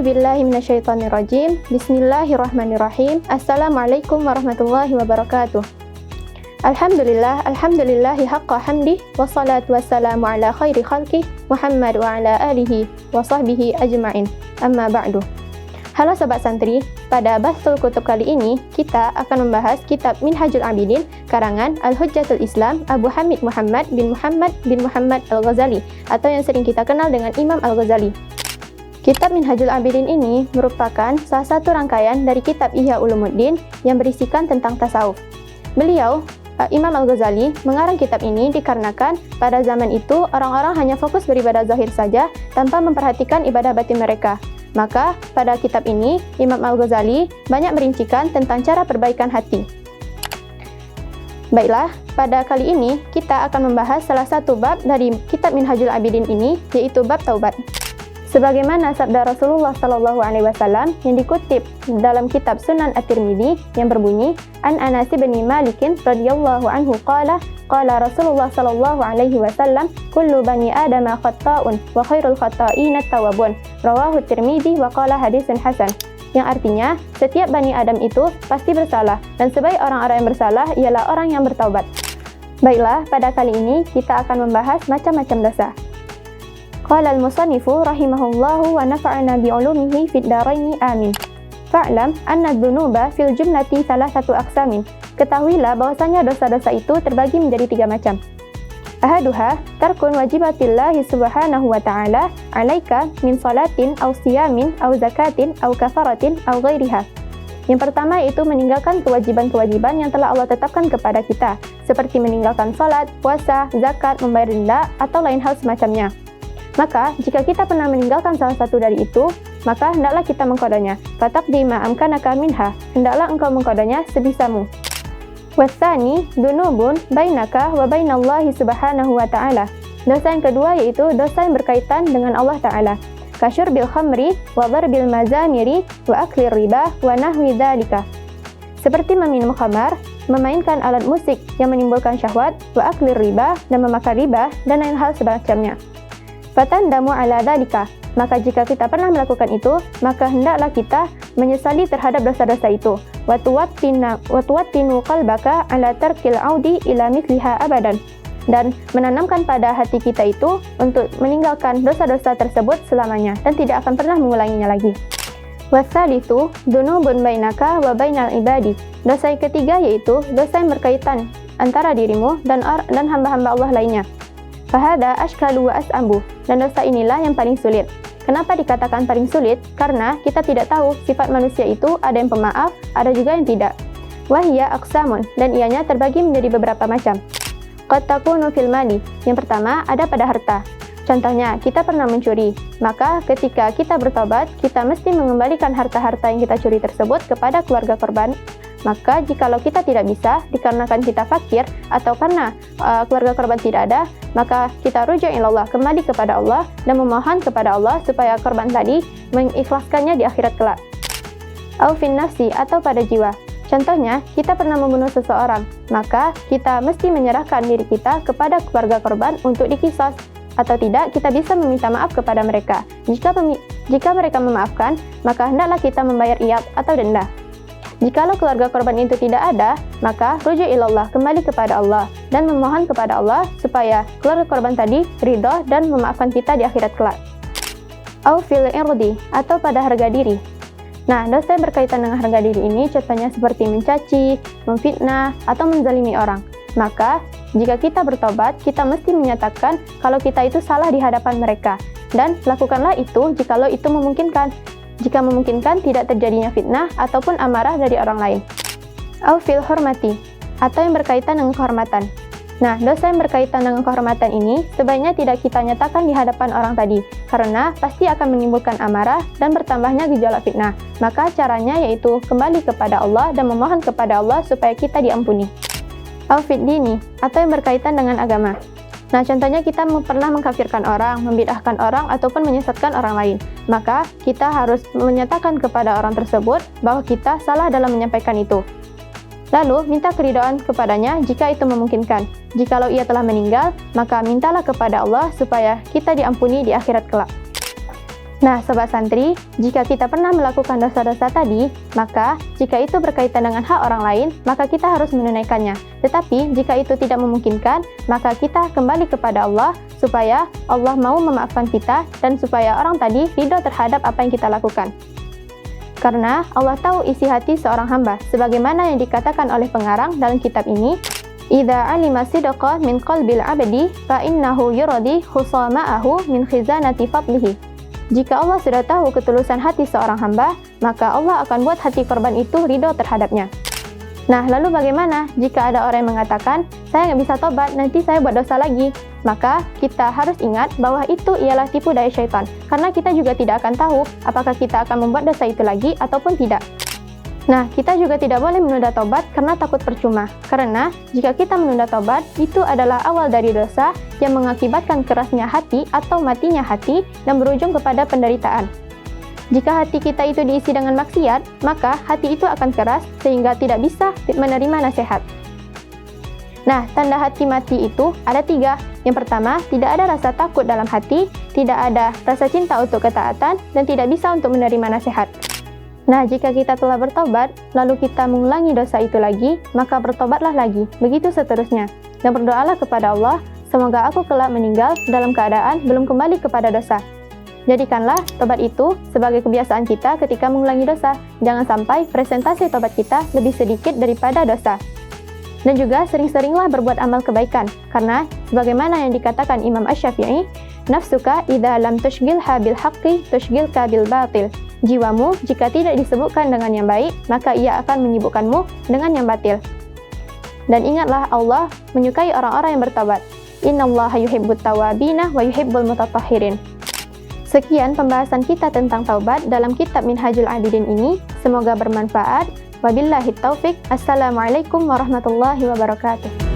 billahi minasyaitonirrajim. Bismillahirrahmanirrahim. Assalamualaikum warahmatullahi wabarakatuh. Alhamdulillahi haqqa hamdi, wassalatu wassalamu ala khairi khalqi Muhammad wa ala alihi wa sahbihi ajma'in. Amma ba'du. Halo Sobat Santri, pada Bahsul Kutub kali ini kita akan membahas kitab Minhajul Abidin karangan Al-Hujjatul Islam Abu Hamid Muhammad bin Muhammad Al-Ghazali atau yang sering kita kenal dengan Imam Al-Ghazali. Kitab Minhajul Abidin ini merupakan salah satu rangkaian dari kitab Ihya Ulumuddin yang berisikan tentang tasawuf. Beliau, Imam Al-Ghazali, mengarang kitab ini dikarenakan pada zaman itu orang-orang hanya fokus beribadah zahir saja tanpa memperhatikan ibadah batin mereka. Maka pada kitab ini Imam Al-Ghazali banyak merincikan tentang cara perbaikan hati. Baiklah, pada kali ini kita akan membahas salah satu bab dari kitab Minhajul Abidin ini, yaitu bab taubat. Sebagaimana sabda Rasulullah SAW yang dikutip dalam kitab Sunan At-Tirmidzi yang berbunyi, An Anas bin Malik radhiyallahu anhu qala Rasulullah SAW, kullu bani Adam khata'un wa khairul khata'in at-tawwabun. Rawahu Tirmidzi wa qala hadisun hasan. Yang artinya, setiap bani Adam itu pasti bersalah dan sebaik orang-orang yang bersalah ialah orang yang bertaubat. Baiklah, pada kali ini kita akan membahas macam-macam dosa. Qala al-musannifu rahimahullahu wa nafa'ana bi'ulumihi fid dharaini amin. Fa'lam anna dzunuba fil jumlati thalathatu aqsamin. Ketahuilah bahwasanya dosa-dosa itu terbagi menjadi 3 macam. Ahaduha tarkun wajibatillahi subhanahu wa ta'ala 'alaika min salatin aw siyamin aw zakatin aw kafaratin aw ghairiha. Yang pertama yaitu meninggalkan kewajiban-kewajiban yang telah Allah tetapkan kepada kita, seperti meninggalkan salat, puasa, zakat, membayar denda atau lain hal semacamnya. Maka, jika kita pernah meninggalkan salah satu dari itu, maka hendaklah kita mengkodanya. Fataqdi ma amkanaka minha, hendaklah engkau mengkodanya sebisamu. Watsani dzunubun bainaka wa bainallahi subhanahu wa ta'ala. Dosa yang kedua yaitu dosa yang berkaitan dengan Allah Ta'ala. Kasyurbil khamri wa darbil mazamiri wa aklir riba wa nahwi dzalika. Seperti meminum khamar, memainkan alat musik yang menimbulkan syahwat, wa aklir riba, dan memakan riba, dan lain hal semacamnya. Fatandamu ala dzalika, maka jika kita pernah melakukan itu, maka hendaklah kita menyesali terhadap dosa-dosa itu. Wa tuwattinu qalbaka ala tarkil audi ila mithliha abadan, dan menanamkan pada hati kita itu untuk meninggalkan dosa-dosa tersebut selamanya dan tidak akan pernah mengulanginya lagi. Watsalitsu dzunubun bainaka wa bainal ibadi. Dosa yang ketiga yaitu dosa yang berkaitan antara dirimu dan hamba-hamba Allah lainnya. Fahada ashkalu wa as'abu, dan dosa inilah yang paling sulit. Kenapa dikatakan paling sulit? Karena kita tidak tahu sifat manusia itu ada yang pemaaf, ada juga yang tidak. Wahia aqsamun, dan ianya terbagi menjadi beberapa macam. Qad takunu fil mali, yang pertama ada pada harta. Contohnya, kita pernah mencuri, maka ketika kita bertobat, kita mesti mengembalikan harta-harta yang kita curi tersebut kepada keluarga korban. Maka jikalau kita tidak bisa, dikarenakan kita fakir atau karena keluarga korban tidak ada, maka kita rujuk ilallah, kembali kepada Allah dan memohon kepada Allah supaya korban tadi mengikhlaskannya di akhirat kelak. Au fin nafsi, atau pada jiwa. Contohnya, kita pernah membunuh seseorang, maka kita mesti menyerahkan diri kita kepada keluarga korban untuk diqisas, atau tidak kita bisa meminta maaf kepada mereka. Jika mereka memaafkan, maka hendaklah kita membayar iyab atau denda. Jikalau keluarga korban itu tidak ada, maka rujuk ilallah, kembali kepada Allah dan memohon kepada Allah supaya keluarga korban tadi ridho dan memaafkan kita di akhirat kelak. Au fil irdi, atau pada harga diri. Nah, dosa yang berkaitan dengan harga diri ini contohnya seperti mencaci, memfitnah, atau menzalimi orang. Maka, jika kita bertobat, kita mesti menyatakan kalau kita itu salah di hadapan mereka, dan lakukanlah itu jikalau itu memungkinkan. Jika memungkinkan tidak terjadinya fitnah ataupun amarah dari orang lain. Au fil hormati, atau yang berkaitan dengan kehormatan. Nah, dosa yang berkaitan dengan kehormatan ini sebaiknya tidak kita nyatakan di hadapan orang tadi, karena pasti akan menimbulkan amarah dan bertambahnya gejolak fitnah. Maka caranya yaitu kembali kepada Allah dan memohon kepada Allah supaya kita diampuni. Au fid dini, atau yang berkaitan dengan agama. Nah, contohnya kita pernah mengkafirkan orang, membid'ahkan orang, ataupun menyesatkan orang lain. Maka, kita harus menyatakan kepada orang tersebut bahwa kita salah dalam menyampaikan itu. Lalu, minta keridhaan kepadanya jika itu memungkinkan. Jikalau ia telah meninggal, maka mintalah kepada Allah supaya kita diampuni di akhirat kelak. Nah, Sobat Santri, jika kita pernah melakukan dosa-dosa tadi, maka jika itu berkaitan dengan hak orang lain, maka kita harus menunaikannya. Tetapi, jika itu tidak memungkinkan, maka kita kembali kepada Allah, supaya Allah mau memaafkan kita, dan supaya orang tadi ridho terhadap apa yang kita lakukan. Karena Allah tahu isi hati seorang hamba, sebagaimana yang dikatakan oleh pengarang dalam kitab ini, "Idza alima sidqa min qalbil 'abdi, fa innahu yuradi khusama'ahu min khizanati fadlihi." Jika Allah sudah tahu ketulusan hati seorang hamba, maka Allah akan buat hati korban itu ridho terhadapnya. Nah, lalu bagaimana jika ada orang yang mengatakan, saya nggak bisa tobat, nanti saya buat dosa lagi? Maka kita harus ingat bahwa itu ialah tipu daya syaitan, karena kita juga tidak akan tahu apakah kita akan membuat dosa itu lagi ataupun tidak. Nah, kita juga tidak boleh menunda tobat karena takut percuma. Karena jika kita menunda tobat, itu adalah awal dari dosa yang mengakibatkan kerasnya hati atau matinya hati dan berujung kepada penderitaan. Jika hati kita itu diisi dengan maksiat, maka hati itu akan keras sehingga tidak bisa menerima nasihat. Nah, tanda hati mati itu ada 3. Yang pertama, tidak ada rasa takut dalam hati, tidak ada rasa cinta untuk ketaatan, dan tidak bisa untuk menerima nasihat. Nah, jika kita telah bertobat, lalu kita mengulangi dosa itu lagi, maka bertobatlah lagi, begitu seterusnya. Dan berdoalah kepada Allah, semoga aku kelak meninggal dalam keadaan belum kembali kepada dosa. Jadikanlah tobat itu sebagai kebiasaan kita ketika mengulangi dosa. Jangan sampai presentasi tobat kita lebih sedikit daripada dosa. Dan juga sering-seringlah berbuat amal kebaikan, karena sebagaimana yang dikatakan Imam Asy-Syafi'i, nafsuka idza lam tushghilha bil haqqi tushghilka bil batil. Jiwamu jika tidak disebutkan dengan yang baik, maka ia akan menyibukkanmu dengan yang batil. Dan ingatlah, Allah menyukai orang-orang yang bertobat. Innallaha yuhibbut tawwabina wa yuhibbul mutatahhirin. Sekian pembahasan kita tentang taubat dalam kitab Minhajul 'Abidin ini. Semoga bermanfaat. Wabillahi taufik. Assalamualaikum warahmatullahi wabarakatuh.